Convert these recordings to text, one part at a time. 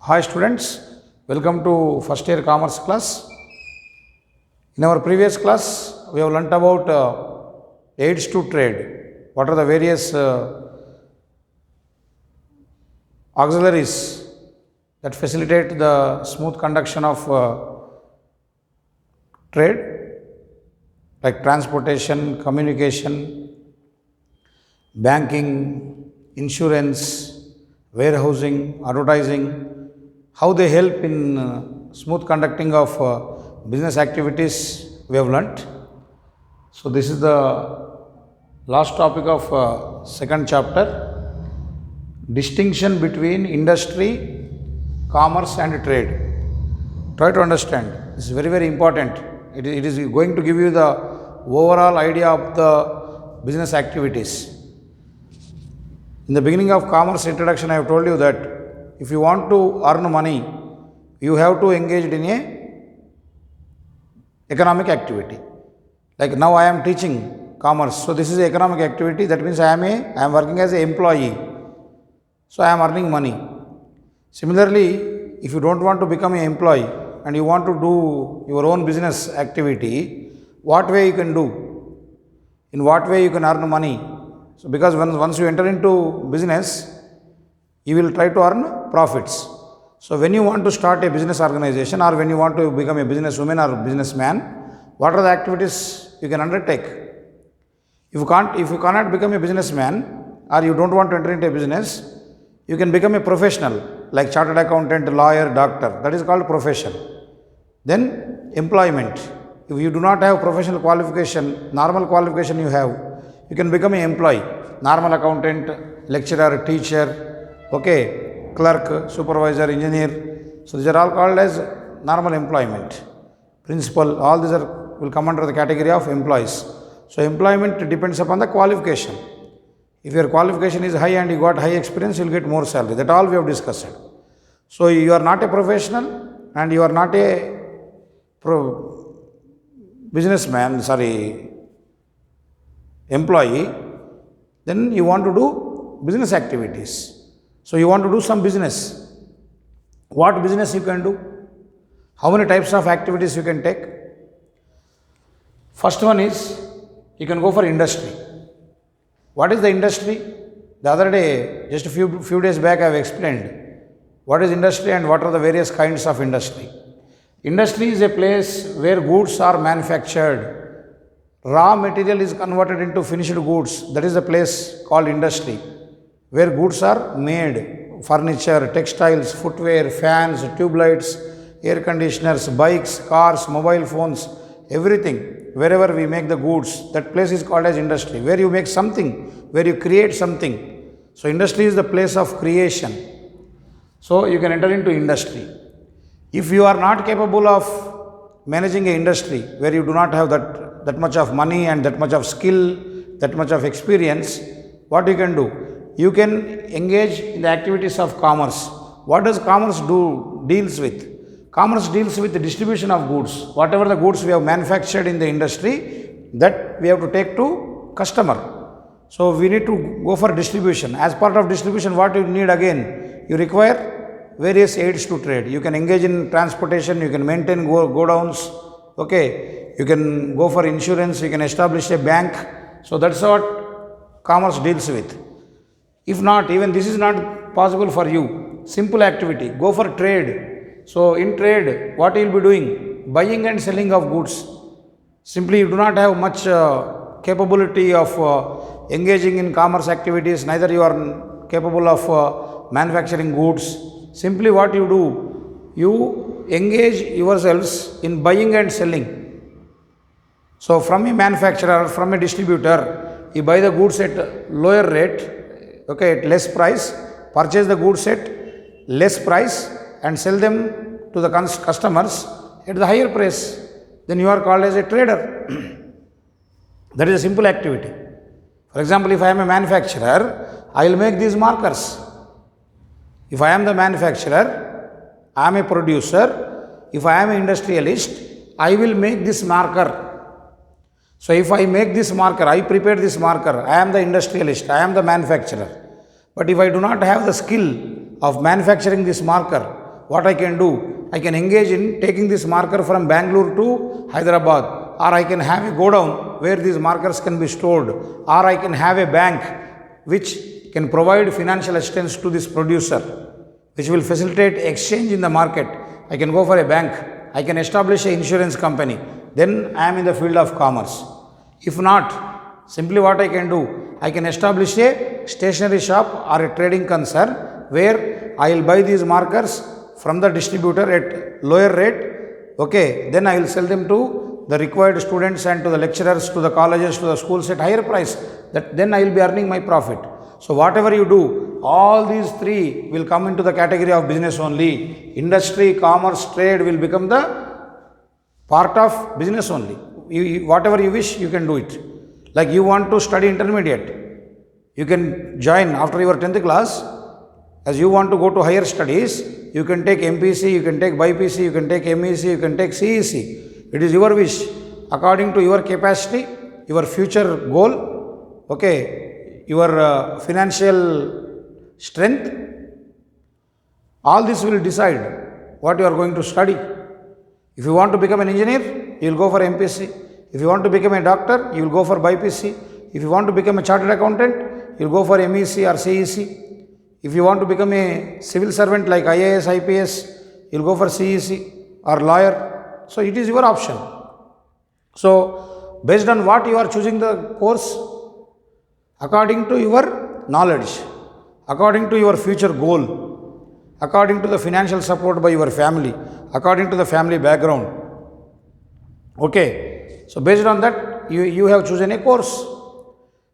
Hi students, welcome to first year commerce class. In our previous class, we have learnt about aids to trade. What are the various auxiliaries that facilitate the smooth conduction of trade, like transportation, communication, banking, insurance, warehousing, advertising, how they help in smooth conducting of business activities we have learnt. So this is the last topic of second chapter, distinction between industry, commerce and trade. Try to understand, this is very important. It is going to give you the overall idea of the business activities. In the beginning of commerce introduction, I have told you that if you want to earn money, you have to engage in a economic activity. Like now I am teaching commerce, so this is economic activity. That means I am working as an employee, so I am earning money. Similarly, if you don't want to become an employee and you want to do your own business activity, what way you can do? In what way you can earn money? So because once you enter into business, you will try to earn profits. So when you want to start a business organization or when you want to become a businesswoman or businessman, what are the activities you can undertake? If you cannot become a businessman or you don't want to enter into a business, you can become a professional like chartered accountant, lawyer, doctor. That is called profession. Then employment. If you do not have professional qualification, normal qualification you have, you can become an employee, normal accountant, lecturer, teacher, okay, clerk, supervisor, engineer. So these are all called as normal employment. Principal, all these will come under the category of employees. So employment depends upon the qualification. If your qualification is high and you got high experience, you will get more salary. That all we have discussed. So you are not a professional and you are not a employee, then you want to do business activities. So you want to do some business. What business you can do? How many types of activities you can take? First one is, you can go for industry. What is the industry? The other day, just a few days back, I have explained what is industry and what are the various kinds of industry. Industry is a place where goods are manufactured. Raw material is converted into finished goods. That is a place called industry, where goods are made. Furniture, textiles, footwear, fans, tube lights, air conditioners, bikes, cars, mobile phones, everything. Wherever we make the goods, that place is called as industry, where you make something, where you create something. So industry is the place of creation. So you can enter into industry. If you are not capable of managing an industry, where you do not have that much of money and that much of skill, that much of experience, what you can do? You can engage in the activities of commerce. What does commerce deals with? Commerce deals with the distribution of goods. Whatever the goods we have manufactured in the industry, that we have to take to customer. So we need to go for distribution. As part of distribution, what you need again? You require various aids to trade. You can engage in transportation, you can maintain godowns, okay. You can go for insurance, you can establish a bank. So that's what commerce deals with. If not, even this is not possible for you, simple activity, go for trade. So in trade, what you will be doing? Buying and selling of goods. Simply you do not have much capability of engaging in commerce activities, neither you are capable of manufacturing goods. Simply what you do? You engage yourselves in buying and selling. So from a manufacturer, from a distributor, you buy the goods at lower rate, okay, at less price, purchase the goods at less price and sell them to the customers at the higher price. Then you are called as a trader. That is a simple activity. For example, if I am a manufacturer, I will make these markers. If I am the manufacturer, I am a producer, if I am an industrialist, I will make this marker. So if I make this marker, I prepare this marker, I am the industrialist, I am the manufacturer. But if I do not have the skill of manufacturing this marker, what I can do, I can engage in taking this marker from Bangalore to Hyderabad, or I can have a godown where these markers can be stored, or I can have a bank which can provide financial assistance to this producer, which will facilitate exchange in the market. I can go for a bank, I can establish an insurance company, then I am in the field of commerce. If not, simply what I can do, I can establish a stationery shop or a trading concern where I will buy these markers from the distributor at lower rate, okay, then I will sell them to the required students and to the lecturers, to the colleges, to the schools at higher price, that then I will be earning my profit. So whatever you do, all these three will come into the category of business only. Industry, commerce, trade will become the part of business only. Whatever you wish, you can do it. Like you want to study intermediate, you can join after your 10th class. As you want to go to higher studies, you can take MPC, you can take BPC, you can take MEC, you can take CEC. It is your wish, according to your capacity, your future goal, okay, your financial strength. All this will decide what you are going to study. If you want to become an engineer, you will go for MPC. If you want to become a doctor, you will go for BPC. If you want to become a chartered accountant, you will go for MEC or CEC. If you want to become a civil servant like IAS, IPS, you will go for CEC or lawyer. So it is your option. So based on what you are choosing the course, according to your knowledge, according to your future goal, according to the financial support by your family, according to the family background. Okay, so based on that, you have chosen a course.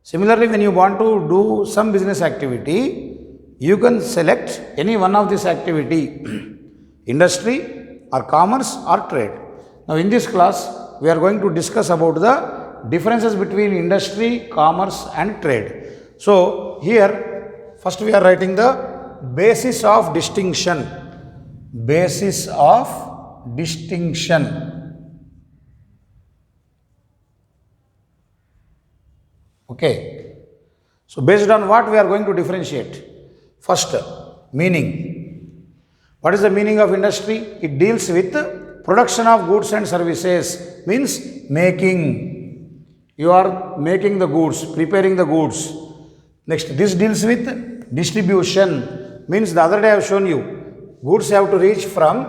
Similarly, when you want to do some business activity, you can select any one of this activity, industry or commerce or trade. Now in this class, we are going to discuss about the differences between industry, commerce and trade. So here, first we are writing the basis of distinction. Basis of distinction. Okay. So based on what we are going to differentiate? First, meaning. What is the meaning of industry? It deals with production of goods and services, means making. You are making the goods, preparing the goods. Next, this deals with distribution, means the other day I have shown you, goods have to reach from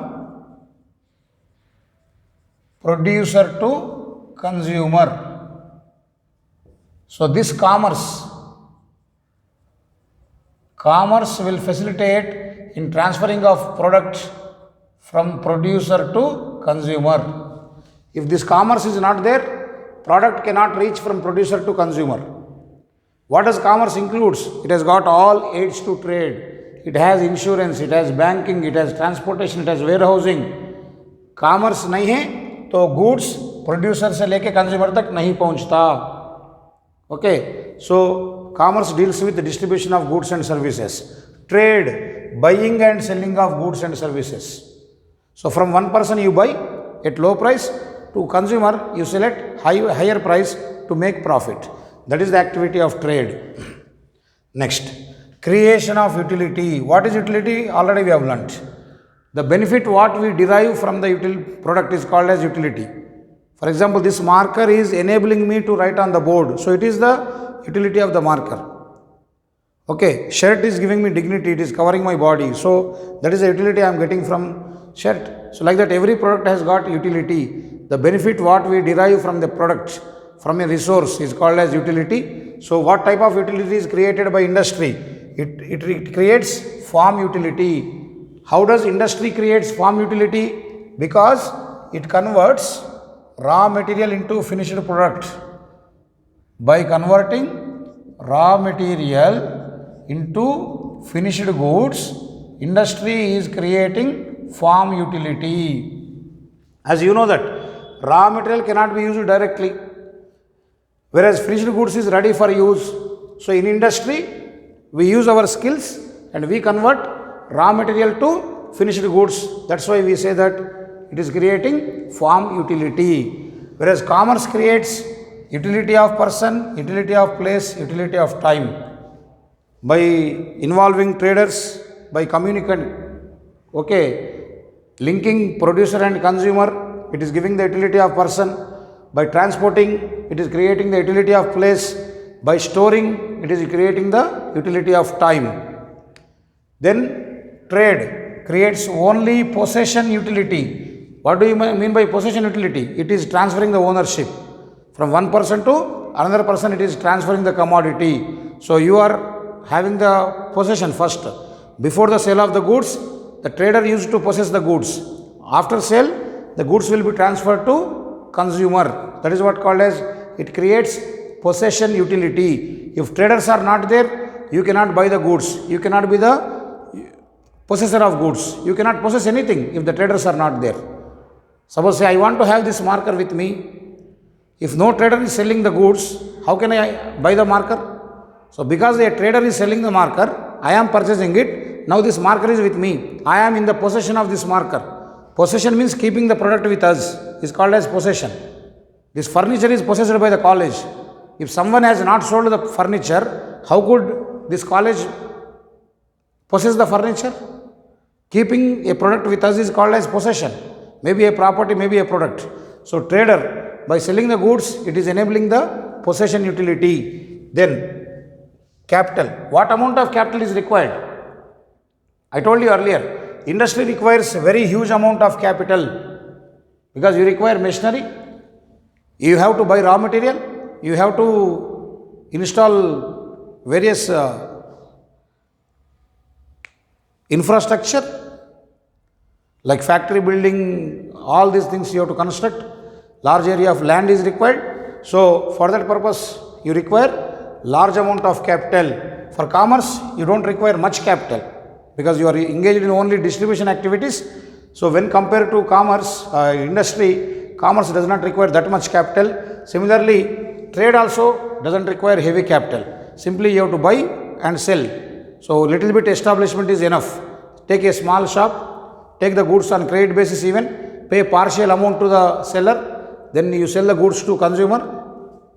producer to consumer. So this commerce will facilitate in transferring of product from producer to consumer. If this commerce is not there, product cannot reach from producer to consumer. What does commerce includes? It has got all aids to trade. It has insurance, it has banking, it has transportation, it has warehousing. Commerce नहीं है तो goods producer से लेके consumer तक नहीं पहुंचता. Okay, so commerce deals with the distribution of goods and services. Trade, buying and selling of goods and services. So from one person you buy at low price, to consumer you sell at higher price to make profit. That is the activity of trade. Next, creation of utility. What is utility? Already we have learnt. The benefit what we derive from the product is called as utility. For example, this marker is enabling me to write on the board. So it is the utility of the marker. Okay, shirt is giving me dignity, it is covering my body. So that is the utility I am getting from shirt. So like that every product has got utility. The benefit what we derive from the product, from a resource is called as utility. So what type of utility is created by industry? It creates farm utility. How does industry creates farm utility? Because it converts raw material into finished product. By converting raw material into finished goods, industry is creating farm utility. As you know that raw material cannot be used directly, whereas finished goods is ready for use. So in industry, we use our skills and we convert raw material to finished goods. That's why we say that it is creating farm utility. Whereas commerce creates utility of person, utility of place, utility of time. By involving traders, by communicating Okay, linking producer and consumer, it is giving the utility of person. By transporting, it is creating the utility of place. By storing, it is creating the utility of time. Then trade creates only possession utility. What do you mean by possession utility? It is transferring the ownership from one person to another person. It is transferring the commodity. So you are having the possession first. Before the sale of the goods, the trader used to possess the goods. After sale, the goods will be transferred to consumer. That is what called as, it creates possession utility. If traders are not there, you cannot buy the goods. You cannot be the possessor of goods. You cannot possess anything if the traders are not there. Suppose say I want to have this marker with me. If no trader is selling the goods, how can I buy the marker? So because a trader is selling the marker, I am purchasing it. Now this marker is with me. I am in the possession of this marker. Possession means keeping the product with us. Is called as possession. This furniture is possessed by the college. If someone has not sold the furniture, how could this college possess the furniture? Keeping a product with us is called as possession. Maybe a property, maybe a product. So trader, by selling the goods, it is enabling the possession utility. Then capital. What amount of capital is required? I told you earlier, industry requires a very huge amount of capital because you require machinery, you have to buy raw material, you have to install various infrastructure like factory building, all these things you have to construct. Large area of land is required. So for that purpose, you require large amount of capital. For commerce, you don't require much capital because you are engaged in only distribution activities. So when compared to commerce, industry, commerce does not require that much capital. Similarly, trade also doesn't require heavy capital. Simply you have to buy and sell. So little bit establishment is enough. Take a small shop, take the goods on credit basis even, pay partial amount to the seller, then you sell the goods to consumer.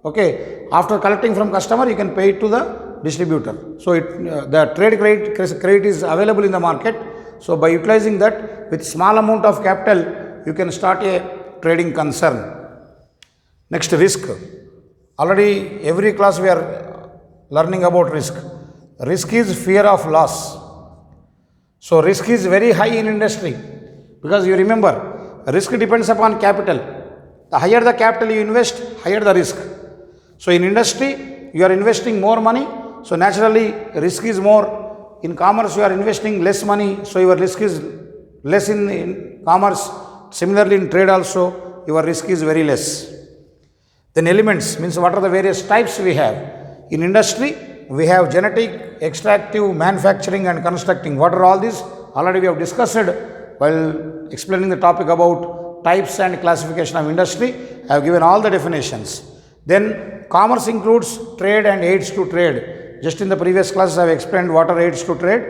Okay, after collecting from customer, you can pay it to the distributor. So the trade credit is available in the market. So by utilizing that with small amount of capital, you can start a trading concern. Next, risk. Already every class we are learning about risk. Risk is fear of loss. So risk is very high in industry because you remember, risk depends upon capital. The higher the capital you invest, higher the risk. So in industry, you are investing more money, so naturally risk is more. In commerce, you are investing less money, so your risk is less in commerce. Similarly, in trade also, your risk is very less. Then elements means what are the various types we have. In industry, we have genetic, extractive, manufacturing and constructing. What are all these? Already we have discussed while explaining the topic about types and classification of industry. I have given all the definitions. Then commerce includes trade and aids to trade. Just in the previous classes I have explained what are aids to trade.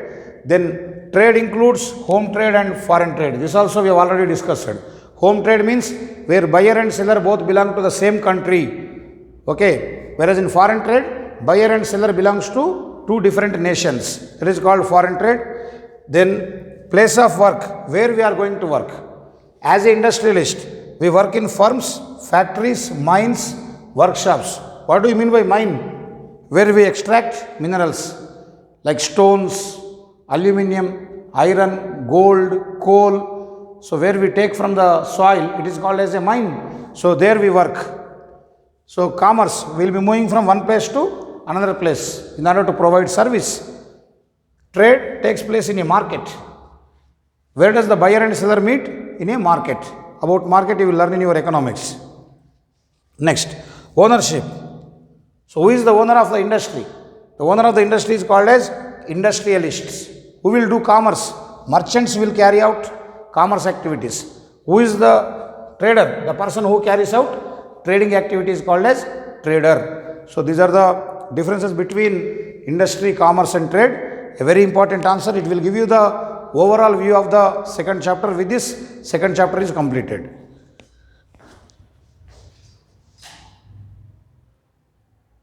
Then trade includes home trade and foreign trade. This also we have already discussed. Home trade means where buyer and seller both belong to the same country. Okay. Whereas in foreign trade, buyer and seller belongs to two different nations. That is called foreign trade. Then place of work, where we are going to work. As an industrialist, we work in firms, factories, mines, workshops. What do you mean by mine? Where we extract minerals like stones, aluminium, iron, gold, coal. So where we take from the soil, it is called as a mine. So there we work. So commerce will be moving from one place to another place in order to provide service. Trade takes place in a market. Where does the buyer and seller meet? In a market. About market you will learn in your economics. Next, ownership. So who is the owner of the industry? The owner of the industry is called as industrialists. Who will do commerce? Merchants will carry out commerce activities. Who is the trader? The person who carries out trading activity is called as trader. So these are the differences between industry, commerce and trade. A very important answer. It will give you the overall view of the second chapter. With this, second chapter is completed.